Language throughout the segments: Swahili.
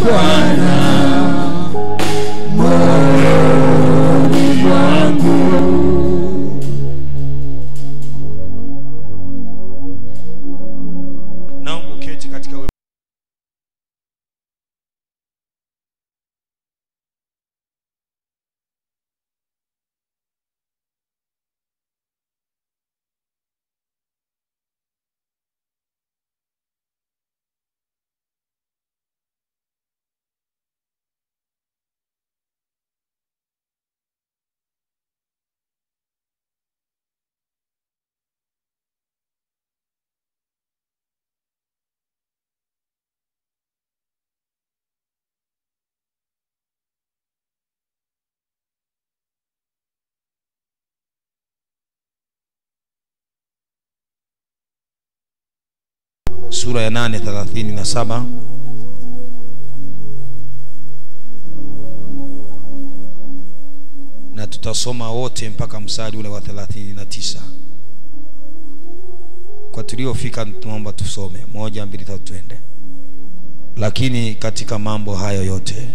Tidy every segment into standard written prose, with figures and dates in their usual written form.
Bwana moyoni mwangu. Naomba uketi katika sura ya 8:37 na tutasoma wote mpaka mstari ule wa 39. Kwa tuliofika tunaomba tusome 1, 2, 3 twende. Lakini katika mambo hayo yote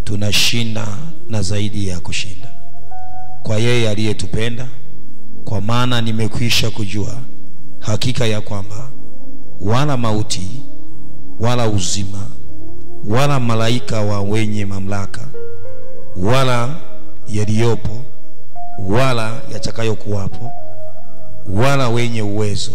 tunashinda na zaidi ya kushinda kwa yeye aliyetupenda, kwa maana nimekwisha kujua hakika ya kwamba wala mauti wala uzima wala malaika wa wenye mamlaka wala yaliyopo wala yatakayokuwapo wala wenye uwezo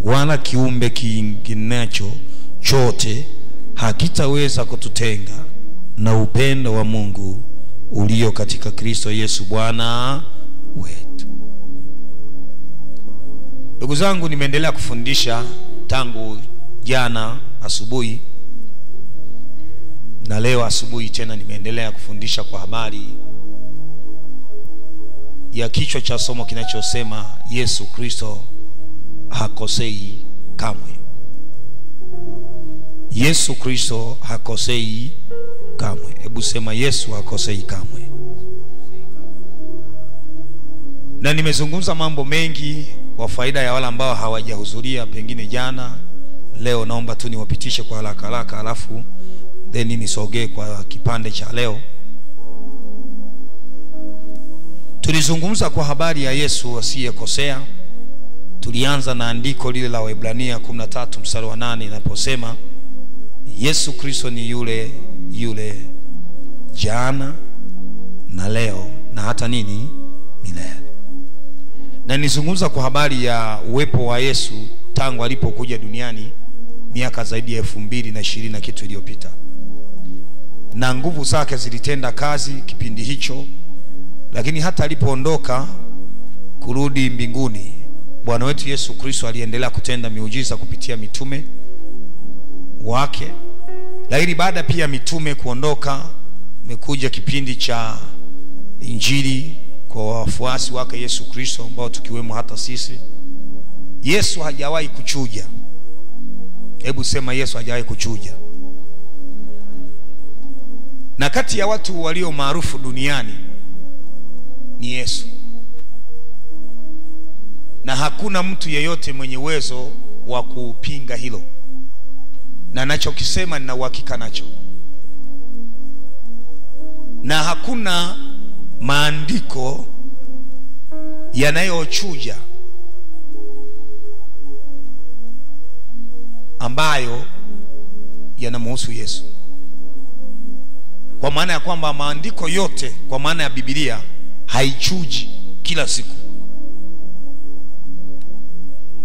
wala kiumbe kinginecho chote hakitaweza kututenga na upendo wa Mungu ulio katika Kristo Yesu Bwana wetu. Ndugu zangu, nimeendelea kufundisha tangu jana asubuhi na leo asubuhi tena nimeendelea kufundisha kwa habari ya kichwa cha somo kinachosema Yesu Kristo hakosei kamwe. Yesu Kristo hakosei kamwe. Hebu sema Yesu hakosei kamwe. Na nimezungumza mambo mengi kwa faida ya wale ambao hawajahudhuria pengine jana. Leo naomba tu niwapitishe kwa haraka alafu then nisogee kwa kipande cha leo. Tulizungumza kwa habari ya Yesu asiyekosea. Tulianza na andiko lile la Waebrania 13 mstari wa 8 inaposema Yesu Kristo ni yule jana na leo na hata nini milele. Na nizungumza kwa habari ya uwepo wa Yesu tangu alipokuja duniani miaka zaidi ya 2020 na kitu iliyopita, na nguvu zake zilitenda kazi kipindi hicho. Lakini hata alipoondoka kurudi mbinguni, Bwana wetu Yesu Kristo aliendelea kutenda miujiza kupitia mitume wake. Lakini baada pia mitume kuondoka, imekuja kipindi cha injili kwa wafuasi wake Yesu Kristo ambao tukiwemo hata sisi. Yesu hajawahi kuchuja. Hebu sema Yesu hajawahi kuchuja. Na kati ya watu walio maarufu duniani ni Yesu, na hakuna mtu yeyote mwenye uwezo wa kupinga hilo, na nachokisema nina uhakika nacho. Na hakuna maandiko yanayochuja ambayo yanamhusu Yesu, kwa maana ya kwamba maandiko yote kwa maana ya Biblia haichuji kila siku.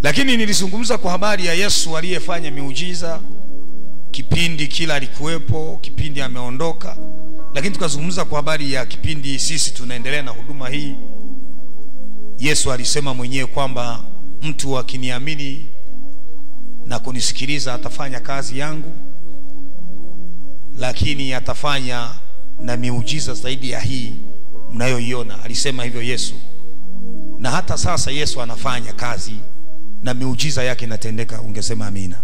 Lakini nilizungumza kwa habari ya Yesu aliyefanya miujiza kipindi kila alikuwepo, kipindi ameondoka. Lakini tukazungumza kwa habari ya kipindi sisi tunaendelea na huduma hii. Yesu alisema mwenyewe kwamba mtu akiniamini na kunisikiliza atafanya kazi yangu, lakini atafanya na miujiza zaidi ya hii mnayoiona. Alisema hivyo Yesu, na hata sasa Yesu anafanya kazi na miujiza yake inatendeka. Ungesema amina.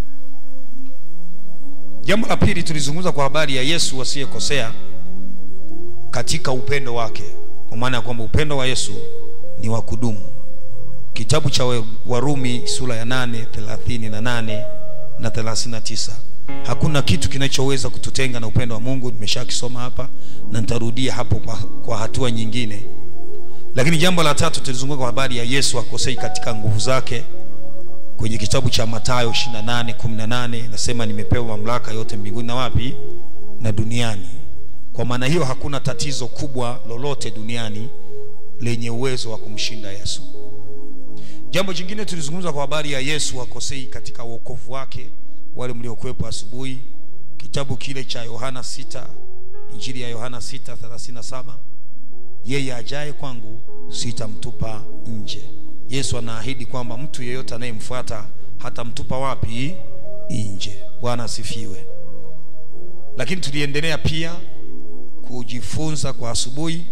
Jambo la pili, tulizungumza kwa habari ya Yesu asiyekosea katika upendo wake, kwa maana ya kwamba upendo wa Yesu ni wa kudumu. Kitabu cha Warumi sura ya 8:38 na 39. Hakuna kitu kinachoweza kututenga na upendo wa Mungu. Nimeshakisoma hapa na nitarudia hapo kwa hatua nyingine. Lakini jambo la tatu, tulizunguka kwa habari ya Yesu akosei katika nguvu zake. Kwenye kitabu cha Mathayo 28:18 nasema nimepewa mamlaka yote mbinguni na wapi? Na duniani. Kwa maana hiyo hakuna tatizo kubwa lolote duniani lenye uwezo wa kumshinda Yesu. Jambo jingine, tulizungumza kwa habari ya Yesu akosei katika wokovu wake. Wale mliokuepo asubuhi, kitabu kile cha Yohana 6, Injili ya Yohana 6:37, yeye ajaye kwangu sitamtupa nje. Yesu anaahidi kwamba mtu yeyote anayemfuata hatamtupa wapi? Nje. Bwana asifiwe. Lakini tuliendelea pia kujifunza kwa asubuhi.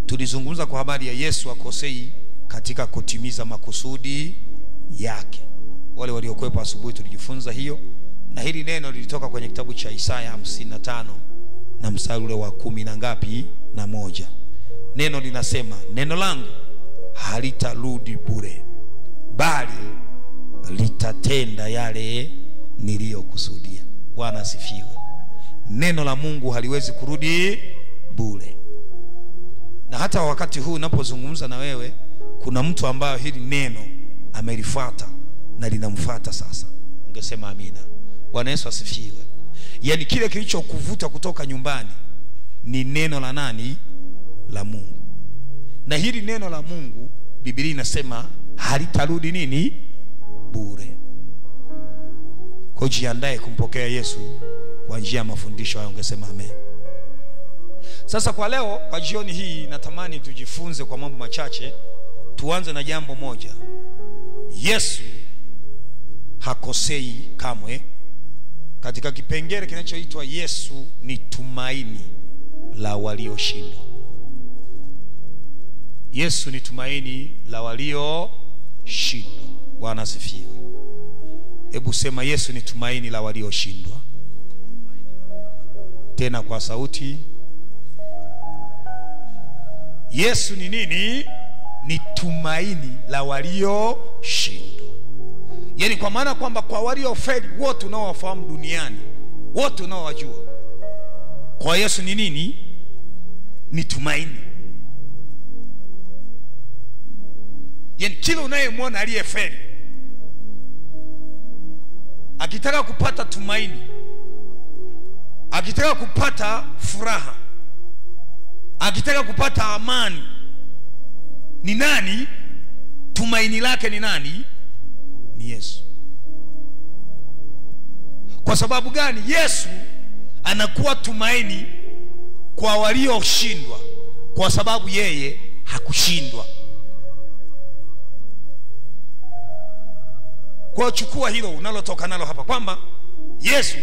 Tulizungumza kwa habari ya Yesu akosei katika kutimiza makusudi yake. Wale waliokuepo asubuhi tulijifunza hiyo, na hili neno lilitoka kwenye kitabu cha Isaya 55 na mstari ule wa 10 na ngapi? Na 1. Neno linasema, neno langu halitarudi bure, bali litatenda yale niliyokusudia. Bwana asifiwe. Neno la Mungu haliwezi kurudi bure. Na hata wakati huu ninapozungumza na wewe, kuna mtu ambaye hili neno amelifuata na linamfuata sasa. Ungesema amina. Bwana Yesu asifiwe. Yaani kile kilichokuvuta kutoka nyumbani ni neno la nani? La Mungu. Na hili neno la Mungu Biblia inasema halitarudi nini? Bure. Kwa jiandae kumpokea Yesu kwa njia ya mafundisho hayo. Ungesema amen. Sasa kwa leo, kwa jioni hii, natamani tujifunze kwa mambo machache. Tuanze na jambo moja. Yesu hakosei kamwe. Katika kipengele kinachoitwa Yesu ni tumaini la walioshindwa. Yesu ni tumaini la walioshindwa. Bwana asifiwe. Hebu sema, Yesu ni tumaini la walioshindwa. Tena kwa sauti. Yesu ni nini? Ni tumaini la walioshindwa. Yaani kwa maana kwamba kwa waliofeli wote unaowafahamu duniani, wote unaowajua, kwa Yesu ni nini? Ni tumaini. Yaani kila unayemwona aliyefeli akitaka kupata tumaini, akitaka kupata furaha, akitaka kupata amani, ni nani? Tumaini lake ni nani? Ni Yesu. Kwa sababu gani? Yesu anakuwa tumaini kwa walioshindwa, kwa sababu yeye hakushindwa. Kwa chukua hilo unalotoka nalo hapa, kwamba Yesu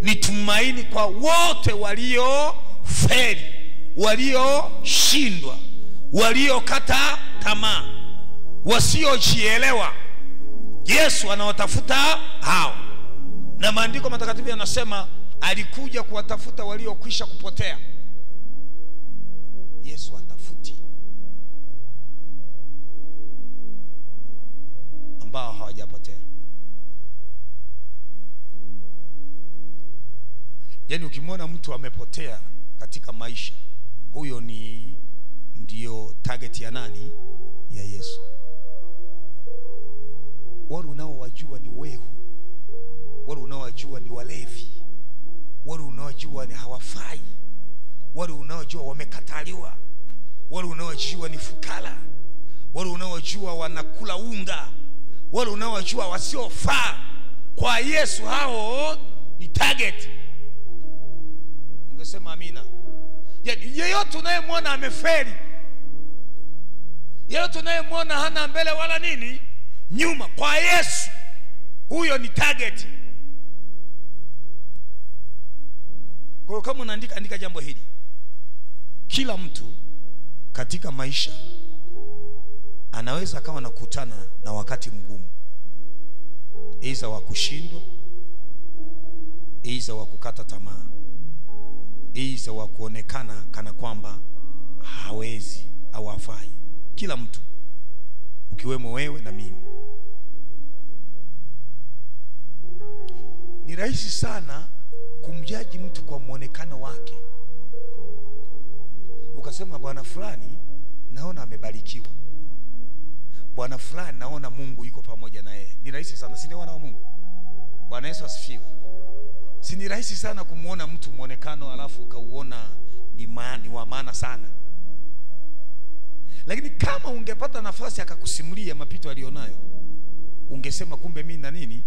ni tumaini kwa wote waliofeli, walioshindwa, waliokata tamaa, wasiojielewa. Yesu anawatafuta hao. Na maandiko matakatifu yanasema alikuja kuwatafuta waliokwisha kupotea. Yesu atafuti ambao hawajapotea. Yaani ukimwona mtu amepotea katika maisha, huyo ndio target ya nani? Ya Yesu. Wale unaowajua ni wehu, wale unaowajua ni walevi, wale unaowajua ni hawafai, wale unaojua wamekataliwa, wale unaojua ni fukara, wale unaojua wanakula unga, wale unaojua wasiofaa, kwa Yesu hao ni target. Ungesema amina. Yeyote unayemwona amefeli, yeyote unayemwona hana mbele wala nini nyuma, kwa Yesu huyo ni target. Kwa hiyo kama unaandika, andika jambo hili. Kila mtu katika maisha anaweza kama nakutana na wakati mgumu, aidha wa kushindwa, aidha wa kukata tamaa, aidha wa kuonekana kana kwamba hawezi au hafai. Kila mtu ukiwemo wewe na mimi. Ni rahisi sana kumjaji mtu kwa muonekano wake, ukasema bwana fulani naona amebarikiwa, bwana fulani naona Mungu yuko pamoja na yeye. Ni rahisi sana, si ni wana wa Mungu? Bwana Yesu asifiwe. Si ni rahisi sana kumuona mtu muonekano alafu ukauona ni wa maana sana. Lakini kama ungepata nafasi akakusimulia mapito alionayo, ungesema kumbe mimi na nini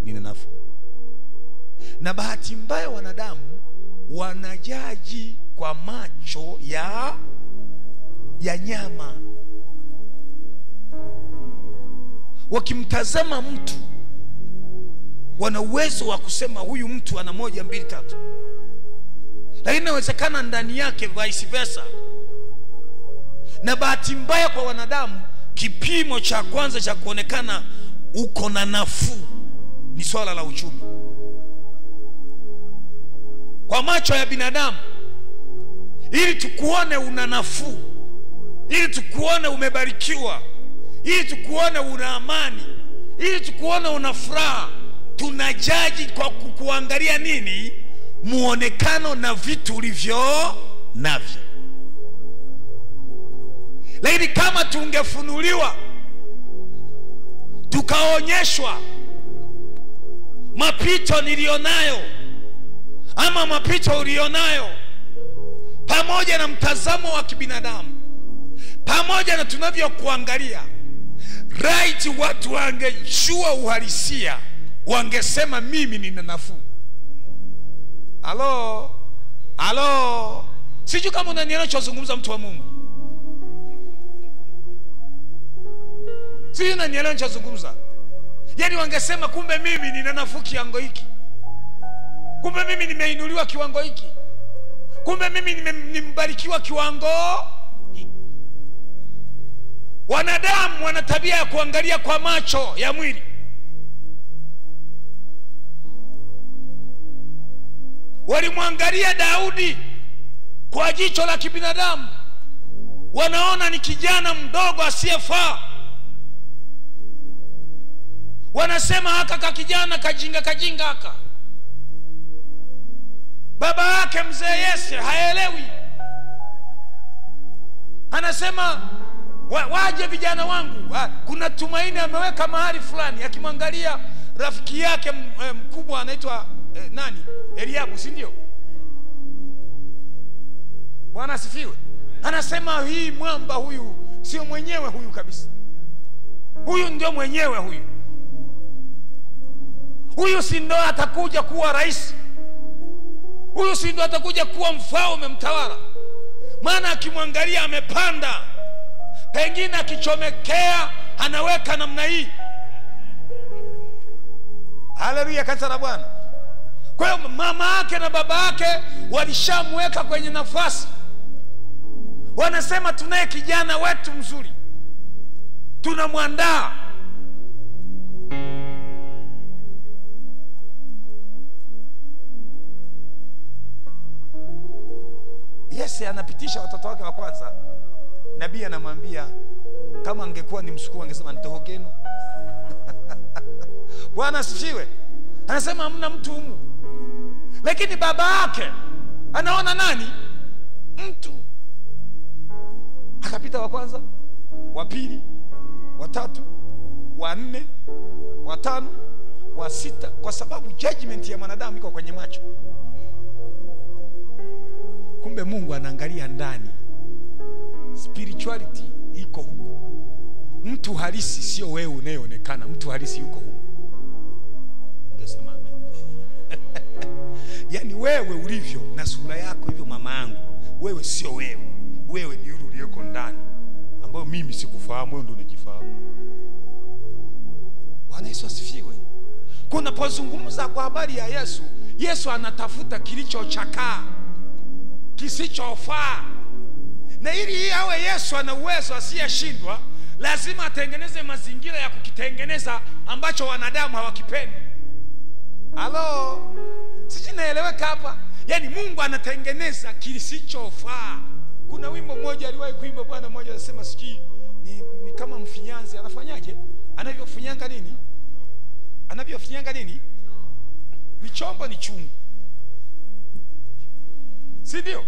nina nafuu. Na bahati mbaya wanadamu wanajaji kwa macho ya nyama. Wakimtazama mtu wana uwezo wa kusema huyu mtu ana 1 2 3, lakini inawezekana ndani yake vice versa. Na bahati mbaya kwa wanadamu, kipimo cha kwanza cha kuonekana uko na nafuu ni swala la uchumi. Kwa macho ya binadamu, ili tukuone una nafuu, ili tukuone umebarikiwa, ili tukuone una amani, ili tukuone una furaha, tunajaji kwa kuangalia nini? Muonekano na vitu ulivyo navyo. Lakini kama tungefunuliwa, tukaonyeshwa mapito nilionayo ama mapito ulionayo, pamoja na mtazamo wa kibinadamu, pamoja na tunavyokuangalia, right, watu wangejua uhalisia, wangesema mimi nina nafuu. Halo, sijui kama unanielewa ninachozungumza, mtu wa Mungu. Sijui unanielewa ninachozungumza. Yaani wangesema kumbe mimi nina nafuu kiwango hiki, kumbe mimi nimeinuliwa kiwango hiki, kumbe mimi nimebarikiwa kiwango hiki. Wanadamu wana tabia ya kuangalia kwa macho ya mwili. Walimwangalia Daudi kwa jicho la kibinadamu, wanaona ni kijana mdogo asiyefaa. Wanasema haka kijana kajinga haka. Baba yake mzee Yese haelewi, anasema waje vijana wangu, kuna tumaini ameweka mahali fulani. Akimwangalia rafiki yake mkubwa anaitwa nani? Eliabu, si ndio? Bwana asifiwe. Anasema hii mwamba huyu sio mwenyewe huyu kabisa, huyu ndio mwenyewe huyu si ndo atakuja kuwa rais, huyu si ndo atakuja kuwa mfalme mtawala. Maana akimwangalia amepanda, pengine akichomekea anaweka namna hii. Haleluya, kanisa la Bwana. Kwa hiyo mama yake na baba yake walishamweka kwenye nafasi. Wanasema tunaye kijana wetu mzuri, tunamwandaa. Yese anapitisha watoto wake wa kwanza. Nabii anamwambia kama angekuwa ni msukuu angesema nitohogeno. Bwana asifiwe. Anasema hamna mtu humu. Lakini baba yake anaona nani? Mtu. Akapita wa kwanza, wa pili, wa tatu, wa nne, wa tano, wa sita, kwa sababu judgment ya mwanadamu iko kwenye macho. Kumbe Mungu anaangalia ndani. Spirituality iko huko. Mtu halisi sio wewe unayeonekana, mtu halisi yuko huko. Ungesema amen. Yaani wewe ulivyo na sura yako hivyo, mama yangu, wewe sio wewe. Wewe ni yule uliyeko ndani, ambayo mimi sikufahamu, wewe ndio unajifahamu. Bwana Yesu asifiwe. Kuna pozungumza kwa habari ya Yesu, Yesu anatafuta kilichochakaa, kisichofaa. Na ili awe Yesu ana uwezo asiyeshindwa, lazima atengeneze mazingira ya kukitengeneza ambacho wanadamu hawakipendi. Halo, sisi naeleweka hapa? Yaani Mungu anatengeneza kisichofaa. Kuna wimbo mmoja aliwahi kuimba bwana mmoja, anasema sijui ni kama mfinyanzi anafanyaje? Anavyofinyanga nini? Anavyofinyanga nini? Ni chombo, ni chungu, si ndio?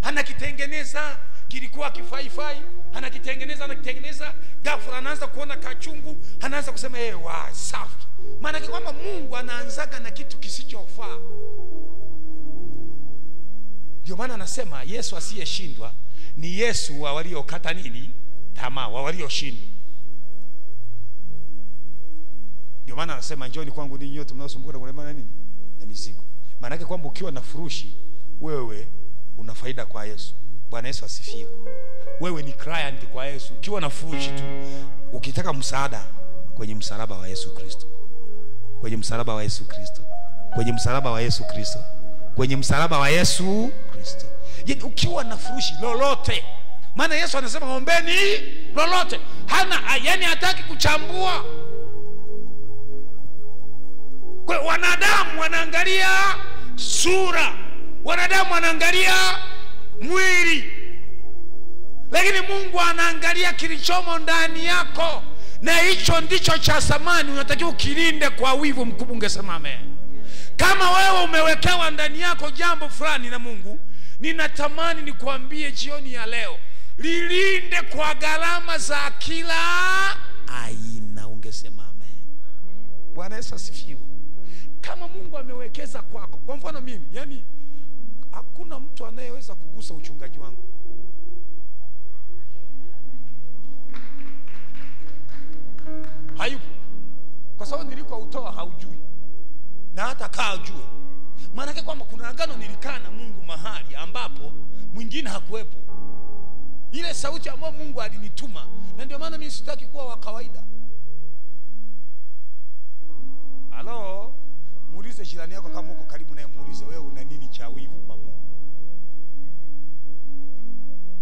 Anakitengeneza, kilikuwa kifaifai, anakitengeneza, ghafla anaanza kuona kachungu, anaanza kusema wa safi. Maana kwamba Mungu anaanzaga na kitu kisichofaa. Ndio maana anasema Yesu asiyeshindwa ni Yesu wa waliokata nini? Tamaa, wa walioshindwa. Ndio maana anasema njoni kwangu ninyi nyote mnaosumbuka na kulemewa nini? Na mizigo. Maana yake kwamba ukiwa na furushi, wewe una faida kwa Yesu. Bwana Yesu asifiwe. Wewe ni client kwa Yesu. Ukiwa na furushi tu, ukitaka msaada kwenye msalaba wa Yesu Kristo. Kwenye msalaba wa Yesu Kristo. Kwenye msalaba wa Yesu Kristo. Kwenye msalaba wa Yesu Kristo. Yaani ukiwa na furushi lolote. Maana Yesu anasema ombeni lolote. Yani hataki kuchambua. Kwa wanadamu wanaangalia sura, wanadamu wanaangalia mwili, lakini Mungu anaangalia kilichomo ndani yako, na hicho ndicho cha thamani. Unatakiwa ukilinde kwa wivu mkubwa. Ungesema amen. Kama wewe umewekewa ndani yako jambo fulani na Mungu, ninatamani nikuambie jioni ya leo, lilinde kwa gharama za kila aina. Ungesema amen. Bwana Yesu asifiwe. Kama Mungu amewekeza kwako, kwa mfano mimi, yani hakuna mtu anayeweza kugusa uchungaji wangu. Hayupo. Kwa sababu niliko utoa haujui. Na hata kaa ujue. Maana yake kwamba kuna agano nilikaa na Mungu mahali ambapo mwingine hakuwepo. Ile sauti ambayo Mungu alinituma. Na ndio maana mimi sitaki kuwa wa kawaida. Halo, muulize jirani yako kama uko karibu naye, muulize wewe una nini cha wivu kwa Mungu.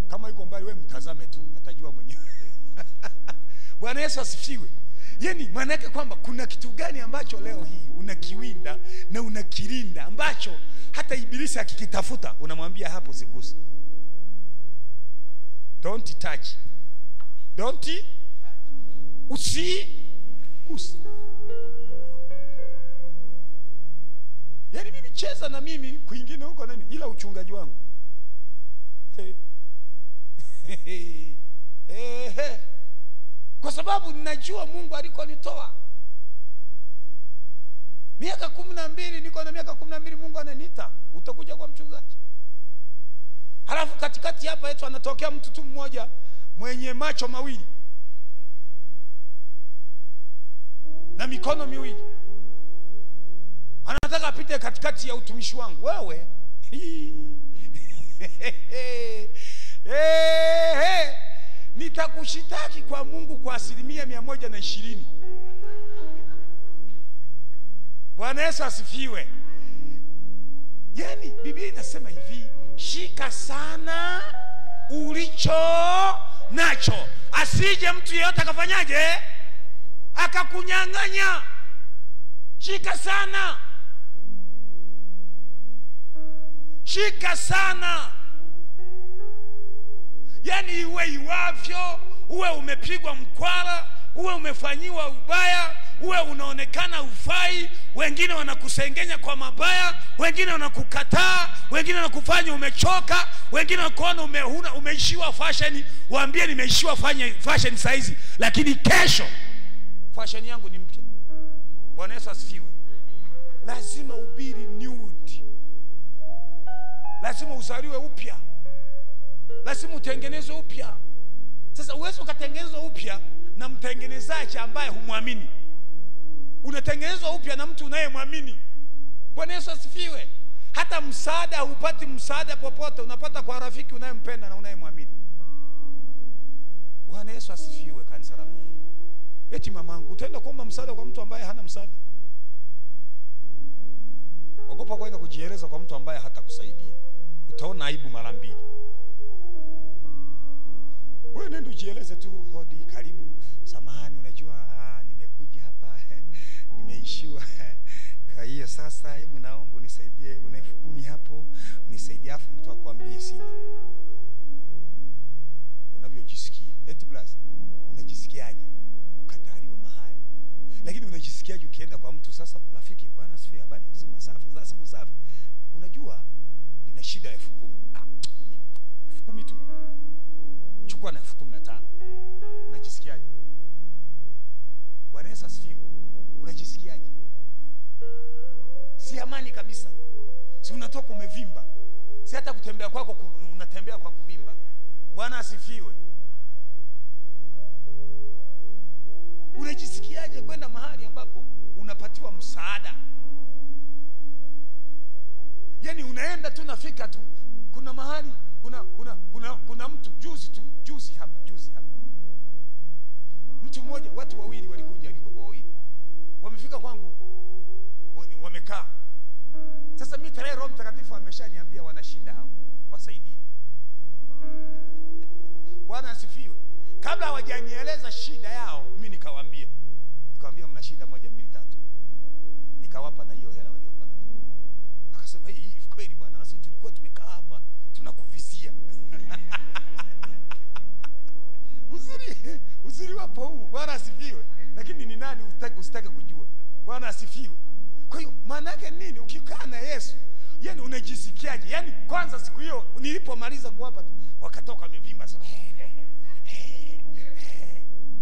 Kama yuko mbali wewe mtazame tu, atajua mwenyewe. Bwana Yesu asifiwe. Yani maana yake kwamba kuna kitu gani ambacho leo hii unakiwinda na unakilinda, ambacho hata ibilisi akikitafuta unamwambia hapo siguse. Don't touch. Don't usi. Yani mimi cheza na mimi kwingine huko nani, ila uchungaji wangu. Kwa sababu ninajua Mungu alikonitoa. Miaka 12, niko na miaka 12, Mungu ananiita, utakuja kwa mchungaji. Halafu katikati hapa yetu anatokea mtu tu mmoja mwenye macho mawili na mikono miwili. Anataka apite katikati ya utumishi wangu. Wewe nitakushitaki kwa Mungu kwa 120%. Bwana Yesu asifiwe. Yani Biblia inasema hivi, shika sana ulicho nacho, asije mtu yeyote akafanyaje? Akakunyang'anya. Shika sana. Shika sana. Yani iwe iwavyo, uwe umepigwa mkwara, uwe umefanyiwa ubaya, uwe unaonekana ufai, wengine wanakusengenya kwa mabaya, wengine wanakukataa, wengine wanakufanya umechoka, wengine wanakuona umeishiwa fashion. Waambie nimeishiwa fashion saizi, lakini kesho fashion yangu ni mpya. Bwana Yesu asifiwe. Lazima ubiri nude. Lazima uzaliwe upya. Lazima utengenezwe upya. Sasa uwezo ukatengenezwa upya na mtengenezaji ambaye humwamini. Unatengenezwa upya na mtu unayemwamini. Bwana Yesu asifiwe. Hata msaada hupati msaada popote, unapata kwa rafiki unayempenda na unayemwamini. Bwana Yesu asifiwe, kanisa la Mungu. Eti mamangu, utaenda kuomba msaada kwa mtu ambaye hana msaada? Ogopa kwenda kujieleza kwa mtu ambaye hatakusaidia. Utaona aibu mara mbili. Wewe nenda ujieleze tu, hodi, karibu, samahani, unajua nimekuja hapa nimeishiwa. Kwa hiyo sasa hebu naomba unisaidie, una 10,000 hapo, unisaidie. Afu mtu akwambie sina. Unavyojisikia. Eti blaza, unajisikia unajisikiaje ukataliwa mahali? Lakini unajisikiaje ukienda kwa mtu sasa, rafiki, bwana asifiwe, habari nzima, safi, sasa siku safi, unajua nina shida ya 10,000. 10,000 tu, chukua na 15,000. Unajisikiaje? Bwana Yesu asifiwe. Unajisikiaje? Si amani kabisa. Si unatoka umevimba. Si hata kutembea kwako unatembea kwa kuvimba. Bwana asifiwe. Unajisikiaje kwenda mahali ambapo unapatiwa msaada? Yaani unaenda tu, nafika tu, kuna mahali kuna mtu juzi hapa mtu mmoja, watu wawili walikuja, walikuwa wawili, wamefika kwangu, wamekaa. Sasa mimi tayari Roho Mtakatifu ameshaniambia wana shida hao, wasaidie. Bwana asifiwe. Kabla hawajanieleza shida yao, mimi nikamwambia mna shida 1 2 3, nikawapa na hiyo hela waliokuwa nataka. Akasema hii kweli bwana, na sisi tulikuwa tumekaa hapa tunakuvizia. Uzuri wapo huu. Bwana asifiwe. Lakini ni nani usitake kujua. Bwana asifiwe. Kwa hiyo maana yake nini ukikaa na Yesu? Yaani unajisikiaje? Yaani kwanza siku hiyo nilipomaliza kuwapa wakatoka wamevimba sasa.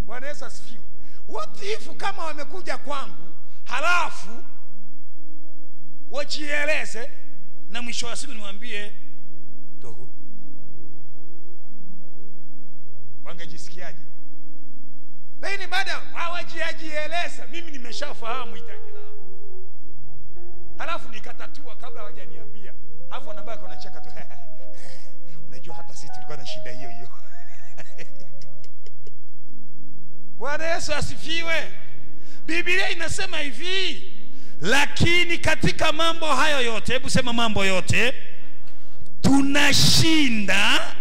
Bwana Yesu asifiwe. What if kama wamekuja kwangu halafu wajieleze na mwisho wa siku niwaambie tohu, wangejisikiaje? Lakini baada hawajieleza, mimi nimeshafahamu hitaji lao, halafu nikatatua kabla hawajaniambia, halafu wanabaki wanacheka tu. Unajua hata sisi tulikuwa na shida hiyo hiyo. Bwana Yesu asifiwe. Biblia inasema hivi, lakini katika mambo hayo yote, hebu sema mambo yote, tunashinda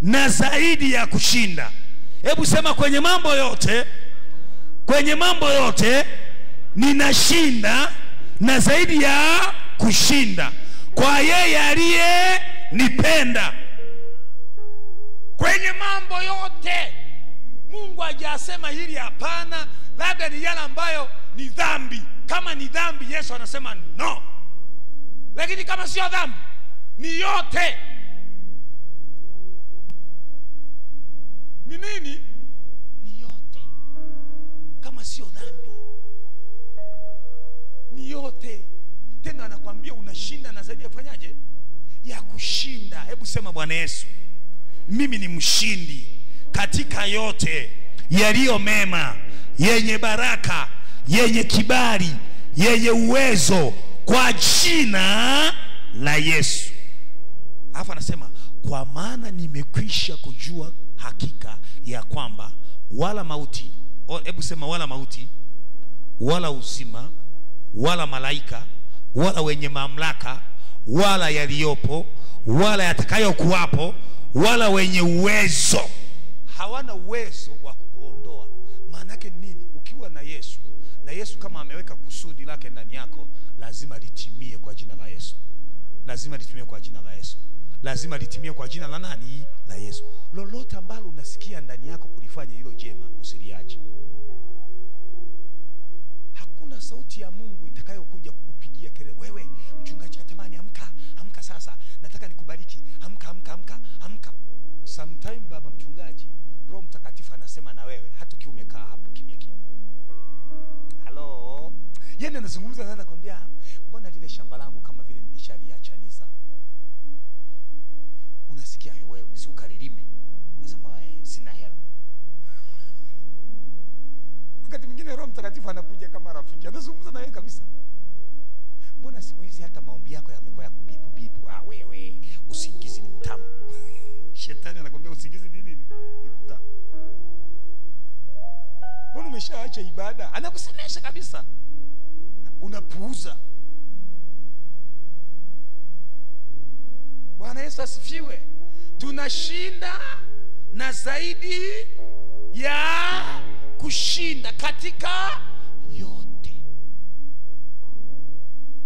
na zaidi ya kushinda. Hebu sema kwenye mambo yote ninashinda na zaidi ya kushinda kwa yeye aliyenipenda. Kwenye mambo yote. Mungu hajasema hili hapana, labda ni yale ambayo ni dhambi. Kama ni dhambi, Yesu anasema no. Lakini kama sio dhambi, ni yote. Ni nini? Ni yote. Kama sio dhambi, ni yote. Tena anakuambia unashinda na zaidi ya kufanyaje? Ya kushinda. Hebu sema Bwana Yesu, mimi ni mshindi katika yote yaliyo mema, yenye baraka, yenye kibali, yenye uwezo, kwa jina la Yesu. Alafu anasema kwa maana nimekwisha kujua hakika ya kwamba wala mauti, hebu sema wala mauti, wala uzima, wala malaika, wala wenye mamlaka, wala yaliyopo, wala yatakayokuwapo, wala wenye uwezo, hawana uwezo wa kukuondoa. Maana yake nini? Ukiwa na Yesu, na Yesu kama ameweka kusudi lake ndani yako, lazima litimie kwa jina la Yesu. Lazima litimie kwa jina la Yesu. Lazima litimie kwa jina la nani? La Yesu. Lolote ambalo unasikia ndani yako kulifanya hilo jema, usiliache. Hakuna sauti ya Mungu itakayokuja kukupigia kelele, wewe mchungaji Katemani, amka, amka sasa, nataka nikubariki, amka, amka, amka, amka. Sometime baba mchungaji, Roho Mtakatifu anasema na wewe hata ukiwa umekaa hapo kimya kimya. Halo? Yeye anazungumza sana, kwambia mbona lile shamba langu kama vile nilishaliachaniza. Unasikia wewe si ukalilime. Unasema sina hela. Wakati mwingine Roho Mtakatifu anakuja kama rafiki, anazungumza na wewe kabisa. Mbona siku hizi hata maombi yako yamekuwa ya kubipu bipu. Wewe usingizi ni mtamu. Shetani anakuambia usingizi nini? Ni mtamu. Mbona umeshaacha ibada? Anakusemesha kabisa. Unapuuza. Bwana Yesu asifiwe. Tunashinda na zaidi ya kushinda katika yote.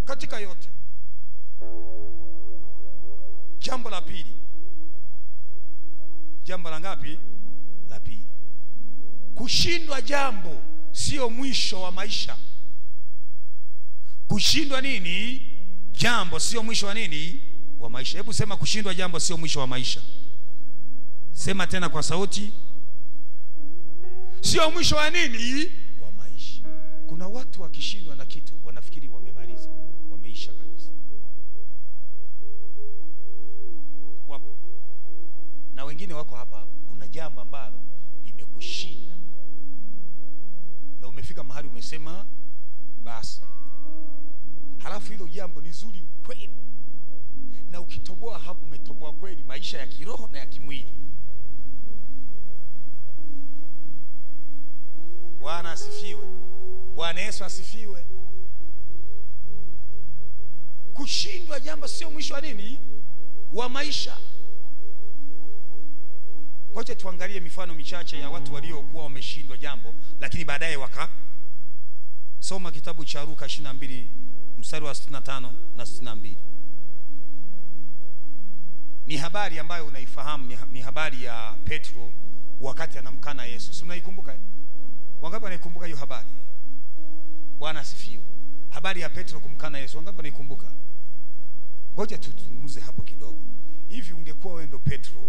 Katika yote. Jambo la pili. Jambo la ngapi? La pili. Kushindwa jambo sio mwisho wa maisha. Kushindwa nini? Jambo sio mwisho wa nini? Wa maisha. Hebu sema kushindwa jambo sio mwisho wa maisha. Sema tena kwa sauti. Sio mwisho wa nini? Wa maisha. Kuna watu wakishindwa na kitu wanafikiri wamemaliza, wameisha kabisa. Wapo. Na wengine wako hapa. Kuna jambo ambalo limekushinda na umefika mahali umesema basi. Halafu hilo jambo ni zuri kweli, na ukitoboa hapo umetoboa kweli maisha ya kiroho na ya kimwili. Bwana asifiwe. Bwana Yesu asifiwe. Kushindwa jambo sio mwisho wa nini? Wa maisha. Ngoja tuangalie mifano michache ya watu waliokuwa wameshindwa jambo lakini baadaye waka. Soma kitabu cha Luka 22 mstari wa 65 na 62. Ni habari ambayo unaifahamu, ni habari ya Petro wakati anamkana Yesu. Si unaikumbuka? Wangapi wanaikumbuka hiyo habari? Bwana asifiwe. Habari ya Petro kumkana Yesu. Wangapi wanaikumbuka? Ngoja tuzungumze hapo kidogo. Hivi ungekuwa wewe ndo Petro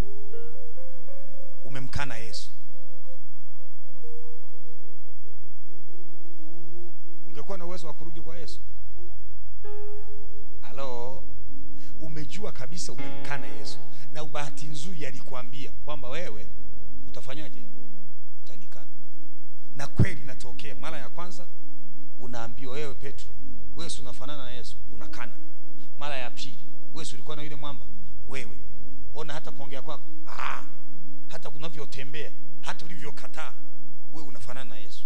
umemkana Yesu, ungekuwa na uwezo wa kurudi kwa Yesu? Halo, umejua kabisa umemkana Yesu, na bahati nzuri alikwambia kwamba wewe utafanyaje? Utanikana. Na kweli inatokea mara ya kwanza unaambiwa wewe Petro, wewe unafanana na Yesu, unakana. Mara ya pili, wewe ulikuwa na yule mwamba, wewe ona hata kuongea kwako, hata unavyotembea, hata ulivyokataa, wewe unafanana na Yesu.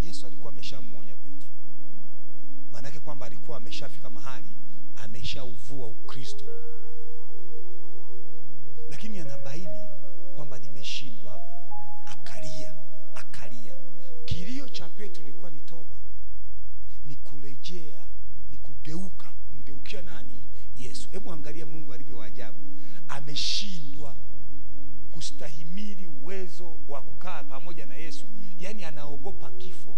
Yesu alikuwa ameshamuonya Petro. Maana yake kwamba alikuwa ameshafika mahali ameshauvua Ukristo. Lakini anabaini kwamba nimeshindwa hapa. Akalia. Kilio cha Petro ilikuwa ni toba. Ni kurejea, ni kugeuka, kumgeukia nani? Yesu. Hebu angalia Mungu alivyo ajabu. Ameshindwa kustahimili uwezo wa kukaa pamoja na Yesu. Yaani anaogopa kifo.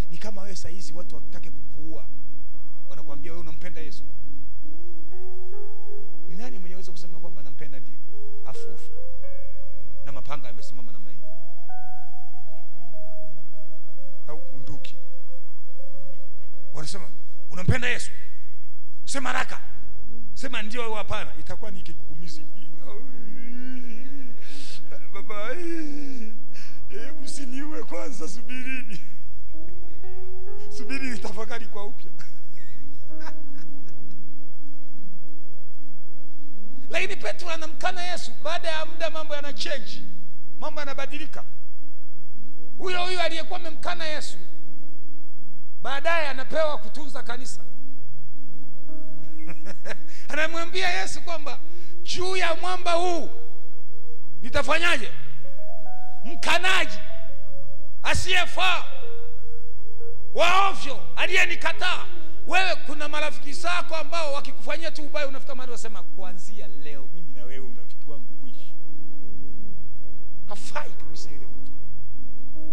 Ni kama wewe saa hizi watu wakitaka kukuua, wanakuambia wewe unampenda Yesu. Ni nani mwenye uwezo kusema kwamba anampenda? Ndio afu na mapanga yamesimama namna hii au bunduki, wanasema unampenda Yesu? Sema haraka, sema ndio au hapana. Itakuwa ni kigugumizi. Baba, msiniue kwanza, subirini. Subiri nitafakari kwa upya. Lakini Petro anamkana Yesu. Baada ya muda mambo yana change, mambo yanabadilika. Huyo aliyekuwa amemkana Yesu baadaye anapewa kutunza kanisa. Anamwambia Yesu kwamba juu ya mwamba huu nitafanyaje? Mkanaji asiyefaa, waovyo, aliyenikataa. Wewe kuna marafiki zako ambao wakikufanyia tu ubaya unafika mahali wasema kuanzia leo mimi na wewe urafiki wangu mwisho. Hafai kabisa yule mtu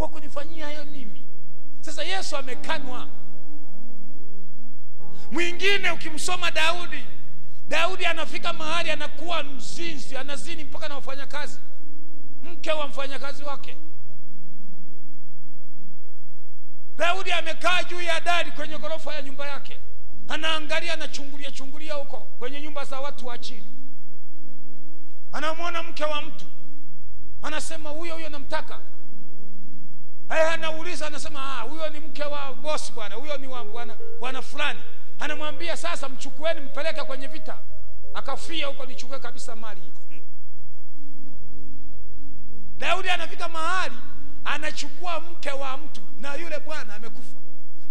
wakunifanyia hayo mimi. Sasa Yesu amekanwa. Mwingine ukimsoma Daudi anafika mahali anakuwa mzinzi, anazini mpaka na wafanyakazi, mke wa mfanyakazi wake. Daudi amekaa juu ya dari kwenye ghorofa ya nyumba yake, anaangalia, anachungulia huko kwenye nyumba za watu wa chini. Anamwona mke wa mtu, anasema huyo namtaka. Anauliza, anasema huyo ni mke wa bosi bwana, huyo ni bwana fulani. Anamwambia sasa mchukueni mpeleke kwenye vita, akafia huko, nichukue kabisa mali. Daudi anafika mahali anachukua mke wa mtu na yule bwana amekufa.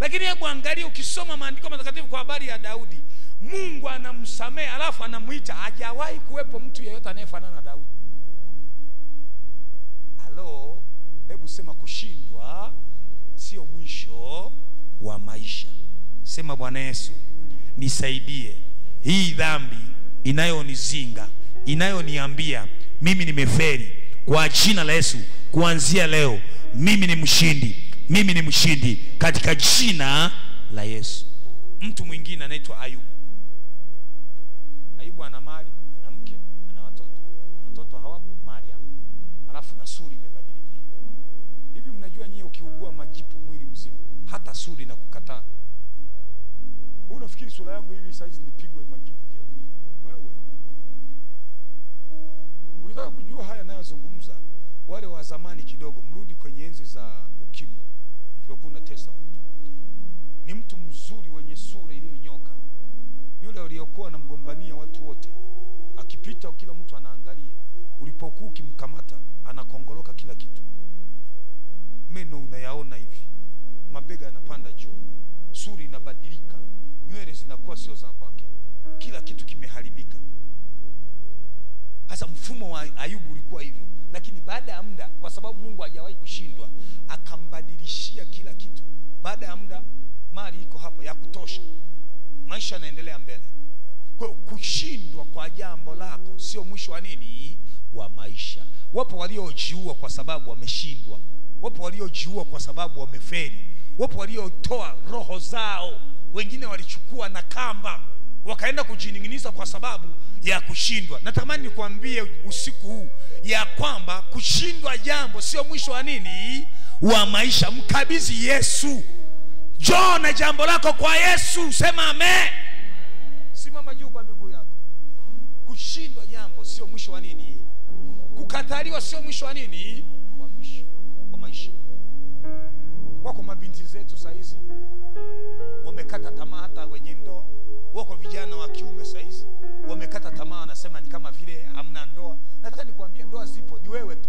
Lakini hebu angalia, ukisoma maandiko matakatifu kwa habari ya Daudi, Mungu anamsamehe, alafu anamuita. Hajawahi kuwepo mtu yeyote anayefanana na Daudi. Halo, hebu sema kushindwa sio mwisho wa maisha. Sema Bwana Yesu, nisaidie hii dhambi inayonizinga, inayoniambia mimi nimefeli. Kwa jina la Yesu, kuanzia leo mimi ni mshindi. Mimi ni mshindi katika jina la Yesu. Mtu mwingine anaitwa Ayubu. Ayubu ana mali, ana mke, ana watoto. Watoto hawapo, mali hapo. Alafu na sura imebadilika. Hivi mnajua nyie ukiugua majipu mwili mzima, hata sura inakukataa. Unafikiri sura yangu hivi saizi nipigwe majipu kila mwili? Wewe. Ukitaka kujua haya ninayozungumza, wale wa zamani kidogo mrudi kwenye enzi za ukimwi. Ilivyokuwa tesa watu. Ni mtu mzuri wenye sura iliyonyoka. Yule aliyokuwa anamgombania watu wote. Akipita kila mtu anaangalia. Ulipokuwa ukimkamata anakongoloka kila kitu. Meno unayaona hivi. Mabega yanapanda juu. Sura inabadilika. Nywele zinakuwa sio za kwake. Kila kitu kimeharibika. Hasa mfumo wa Ayubu ulikuwa hivyo. Lakini baada ya muda, kwa sababu Mungu hajawahi kushindwa, akambadilishia kila kitu. Baada ya muda, mali iko hapo ya kutosha. Maisha yanaendelea mbele. Kwa hiyo kushindwa kwa jambo lako sio mwisho wa nini? Wa maisha. Wapo waliojiua kwa sababu wameshindwa. Wapo waliojiua kwa sababu wamefeli. Wapo waliotoa roho zao. Wengine walichukua na kamba wakaenda kujining'iniza kwa sababu ya kushindwa. Natamani nikwambie usiku huu ya kwamba kushindwa jambo sio mwisho wa nini? Wa maisha. Mkabidhi Yesu. Njoo na jambo lako kwa Yesu. Sema amen. Simama juu kwa miguu yako. Kushindwa jambo sio mwisho wa nini? Kukataliwa sio mwisho wa nini? Wa mwisho wa maisha. Wako mabinti zetu saizi wamekata tamaa hata kwenye ndoa. Wako vijana wa kiume saizi wamekata tamaa, wanasema ni kama vile hamna ndoa. Nataka nikwambie ndoa zipo, ni wewe tu.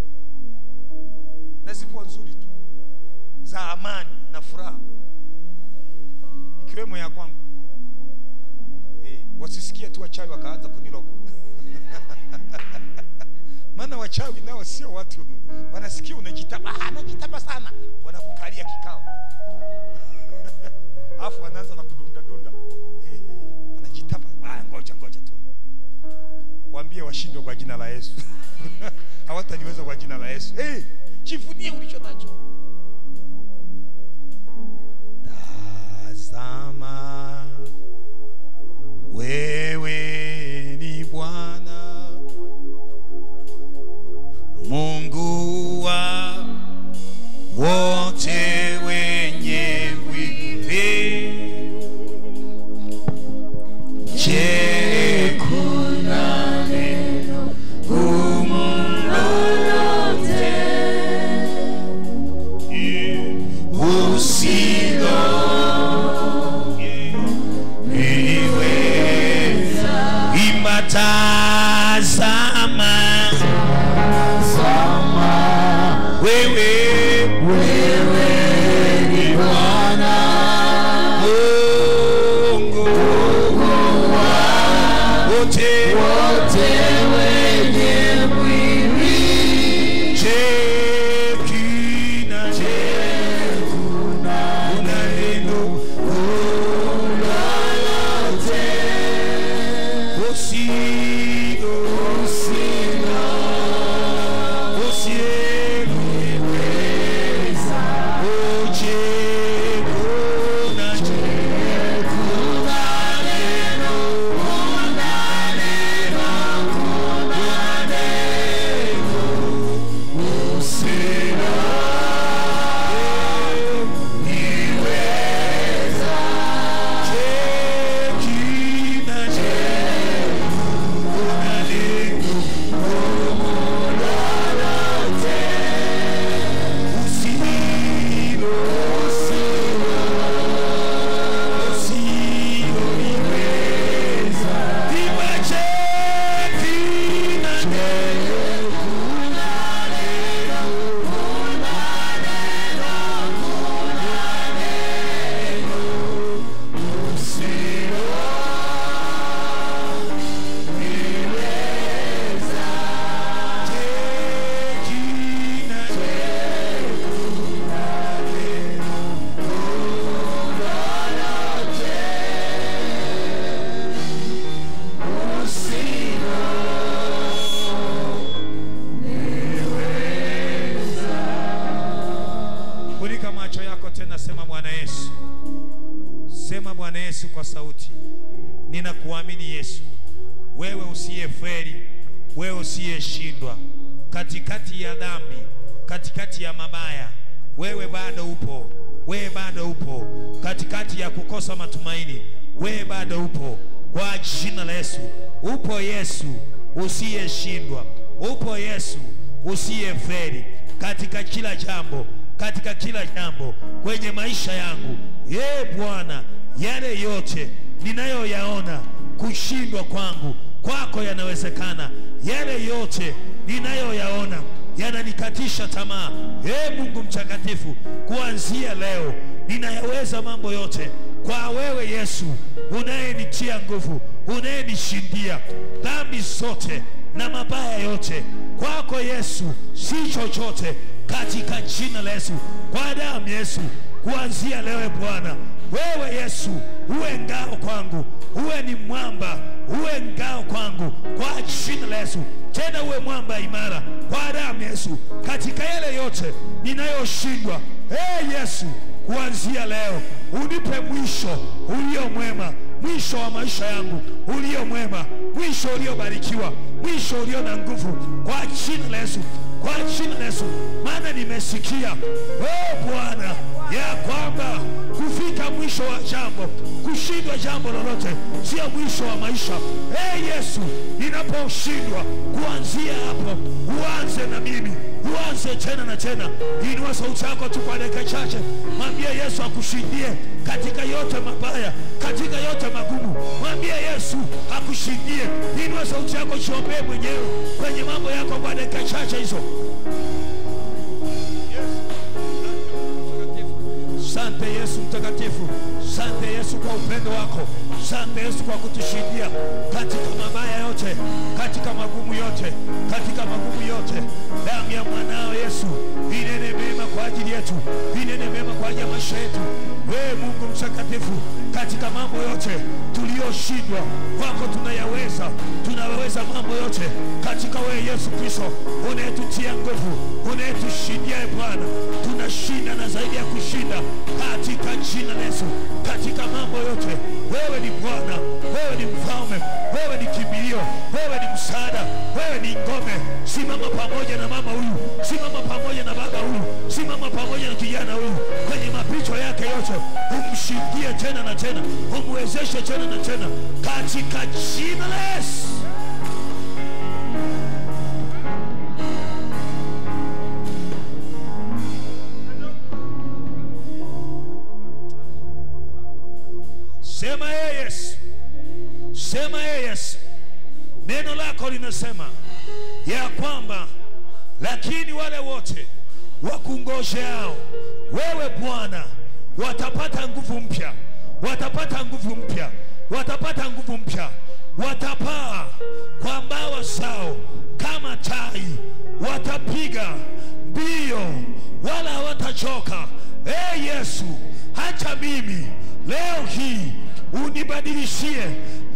Na zipo nzuri tu, za amani na furaha, ikiwemo ya kwangu. Wasisikie tu wachawi wakaanza kuniroga. Maana wachawi nao sio watu. Wanasikia unajitaba, anajitaba sana, wanakukalia kikao. Alafu wanaanza na kudunda dunda. Wanajitaba, ngoja tu. Waambie washindwe kwa jina la Yesu. Hawataniweza kwa jina la Yesu. Jivunie ulicho nacho. Tazama, wewe ni Bwana Mungu wa wote wenye mwili. Je, kuna neno gumu lolote Sema Bwana Yesu kwa sauti, ninakuamini Yesu, wewe usiyefeli, wewe usiyeshindwa. Katikati ya dhambi, katikati ya mabaya, wewe bado upo, wewe bado upo. Katikati ya kukosa matumaini, wewe bado upo. Kwa jina la Yesu, upo Yesu usiyeshindwa, upo Yesu usiyefeli katika kila jambo, katika kila jambo kwenye maisha yangu. Bwana, yale yote ninayoyaona kushindwa kwangu, kwako yanawezekana. Yale yote ninayoyaona yananikatisha tamaa, Mungu mtakatifu, kuanzia leo ninayaweza mambo yote kwa wewe Yesu, unayenitia nguvu, unayenishindia dhambi zote na mabaya yote. Kwako Yesu si chochote, katika jina la Yesu, kwa damu Yesu, kuanzia leo Bwana, wewe Yesu uwe ngao kwangu, uwe ni mwamba, uwe ngao kwangu kwa jina la Yesu. Tena uwe mwamba imara kwa damu Yesu, katika yale yote ninayoshindwa. Yesu, kuanzia leo unipe mwisho ulio mwema, mwisho wa maisha yangu ulio mwema, mwisho uliobarikiwa, mwisho ulio na nguvu kwa jina la Yesu, kwa jina la Yesu. Maana nimesikia Bwana ya kwamba kufika mwisho wa jambo, kushindwa jambo lolote sio mwisho wa maisha. Yesu, ninaposhindwa, kuanzia hapo uanze na mimi, uanze tena na tena. Inua sauti yako tu kwa dakika chache, mwambie Yesu akushindie katika yote mabaya, katika yote magumu. Mwambie Yesu akushindie. Inua sauti yako, jiombee mwenyewe kwenye mambo yako kwa dakika chache hizo. Asante Yesu mtakatifu, asante Yesu kwa upendo wako, asante Yesu kwa kutushindia katika mabaya yote, katika magumu yote, katika magumu yote. Damu ya mwanao Yesu inene mema kwa ajili yetu, inene mema kwa ajili ya maisha yetu. Wewe Mungu mtakatifu, katika mambo yote tuliyoshindwa, kwako tunayaweza, tunaweza mambo yote katika wewe Yesu Kristo unayetutia nguvu, unayetushindia. Bwana, tunashinda na zaidi ya kushinda katika jina la Yesu. Katika mambo yote wewe ni Bwana, wewe ni mfalme, wewe ni kimbilio, wewe ni msaada, wewe ni ngome. Simama pamoja na mama huyu, simama pamoja na baba huyu, simama pamoja na kijana huyu kwenye mapito yake yote, umshindie tena na tena, umwezeshe tena na tena katika jina la Yesu. Sema Yesu, sema Yesu. Neno lako linasema ya kwamba lakini wale wote wakungojeao wewe Bwana watapata nguvu mpya, watapata nguvu mpya, watapata nguvu mpya. Watapaa kwa mbawa zao kama tai, watapiga mbio wala hawatachoka. Yesu, hata mimi leo hii unibadilishie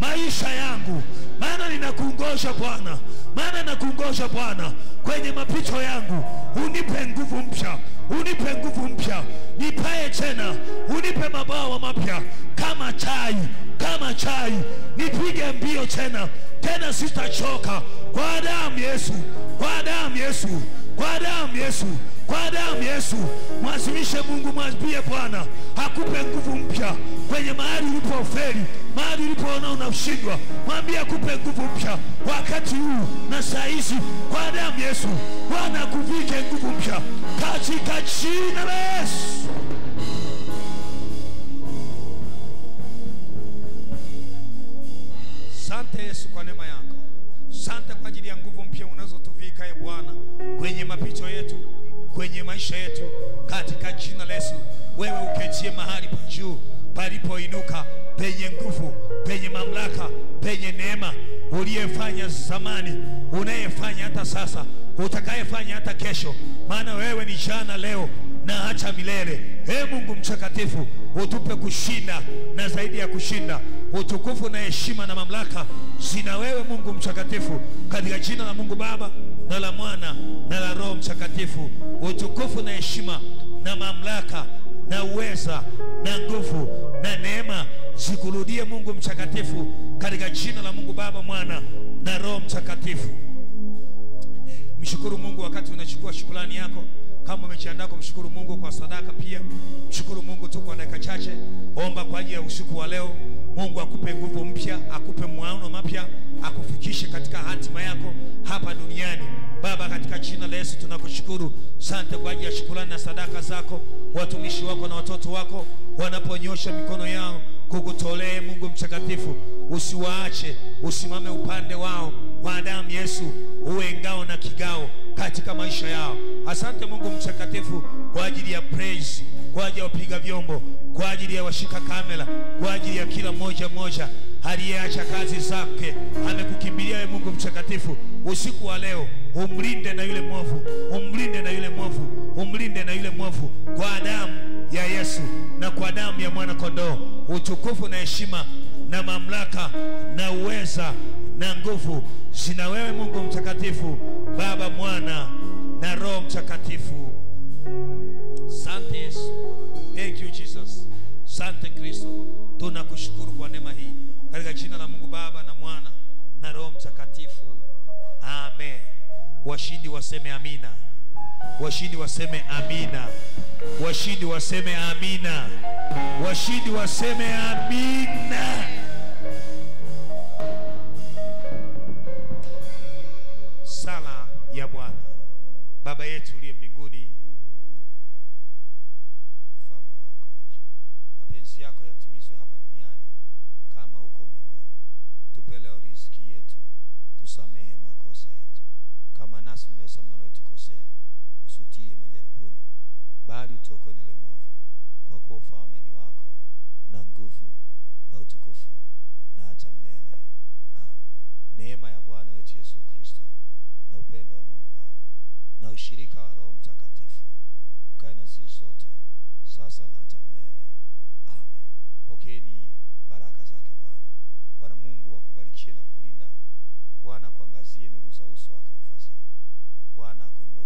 maisha yangu, maana ninakungoja Bwana, maana nakungoja Bwana kwenye mapito yangu. Unipe nguvu mpya, unipe nguvu mpya, nipae tena, unipe mabawa mapya kama tai, kama tai, nipige mbio tena, tena sitachoka. Kwa damu Yesu, kwa damu Yesu, kwa damu Yesu, kwa damu Yesu. Mwazimishe Mungu, mwambie Bwana akupe nguvu mpya kwenye mahali ulipofeli, mahali ulipoona unashindwa. Mwambie akupe nguvu mpya wakati huu na saa hizi, kwa damu Yesu. Bwana akuvike nguvu mpya katika jina la Yesu. Asante Yesu kwa neema yako, asante kwa ajili ya nguvu mpya unazotuvika Bwana kwenye mapito yetu, kwenye maisha yetu, katika jina la Yesu. Wewe uketie mahali pa juu palipoinuka, penye nguvu, penye mamlaka, penye neema, uliyefanya zamani, unayefanya hata sasa, utakayefanya hata kesho, maana wewe ni jana, leo na hata milele. Mungu mtakatifu, utupe kushinda na zaidi ya kushinda. Utukufu na heshima na mamlaka zina wewe Mungu mtakatifu, katika jina la Mungu Baba na la Mwana na la Roho Mtakatifu. Utukufu na heshima na mamlaka na uweza na nguvu na neema zikurudie Mungu mtakatifu, katika jina la Mungu Baba, Mwana na Roho Mtakatifu. Mshukuru Mungu wakati unachukua shukrani yako. Kama umejiandaa kumshukuru Mungu kwa sadaka pia, mshukuru Mungu tu kwa dakika chache. Omba kwa ajili ya usiku wa leo. Mungu akupe nguvu mpya, akupe maono mapya, akufikishe katika hatima yako hapa duniani. Baba, katika jina la Yesu tunakushukuru. Asante kwa ajili ya shukrani na sadaka zako. Watumishi wako na watoto wako wanaponyosha mikono yao kukutolea Mungu mtakatifu, usiwaache, usimame upande wao. Maadamu Yesu uwe ngao na kigao katika maisha yao. Asante Mungu mtakatifu kwa ajili ya praise, kwa ajili ya wapiga vyombo, kwa ajili ya washika kamera, kwa ajili ya kila mmoja mmoja aliyeacha kazi zake amekukimbilia wewe Mungu mtakatifu. Usiku wa leo umlinde na yule mwovu, umlinde na yule mwovu, umlinde na yule mwovu kwa damu ya Yesu na kwa damu ya mwana kondoo. Utukufu na heshima na mamlaka na uweza na nguvu zina wewe Mungu mtakatifu, Baba, Mwana na Roho Mtakatifu. Asante Yesu. Thank you Jesus. Asante Kristo. Tunakushukuru kwa neema hii katika jina la Mungu Baba na Mwana na Roho Mtakatifu. Amen. Washindi waseme amina. Washindi waseme amina. Washindi waseme amina. Washindi waseme amina. Sala ya Bwana. Baba yetu uliye mbinguni, ufalme wako uje, mapenzi yako yatimizwe hapa duniani kama huko mbinguni. Tupe leo riziki yetu, tusamehe makosa yetu kama nasi tumewasamehe waliotukosea, usitie majaribuni, bali utuokoe na yule mwovu, kwa kuwa ufalme ni wako na nguvu na utukufu na hata milele. Amen. Neema ya Bwana wetu Yesu Kristo na upendo wa Mungu Baba na ushirika wa Roho Mtakatifu ukae na sisi sote sasa na hata milele. Amen. Pokeeni baraka zake Bwana. Bwana Mungu akubarikie na kukulinda. Bwana kuangazie nuru za uso wake na kufadhili. Bwana akuinue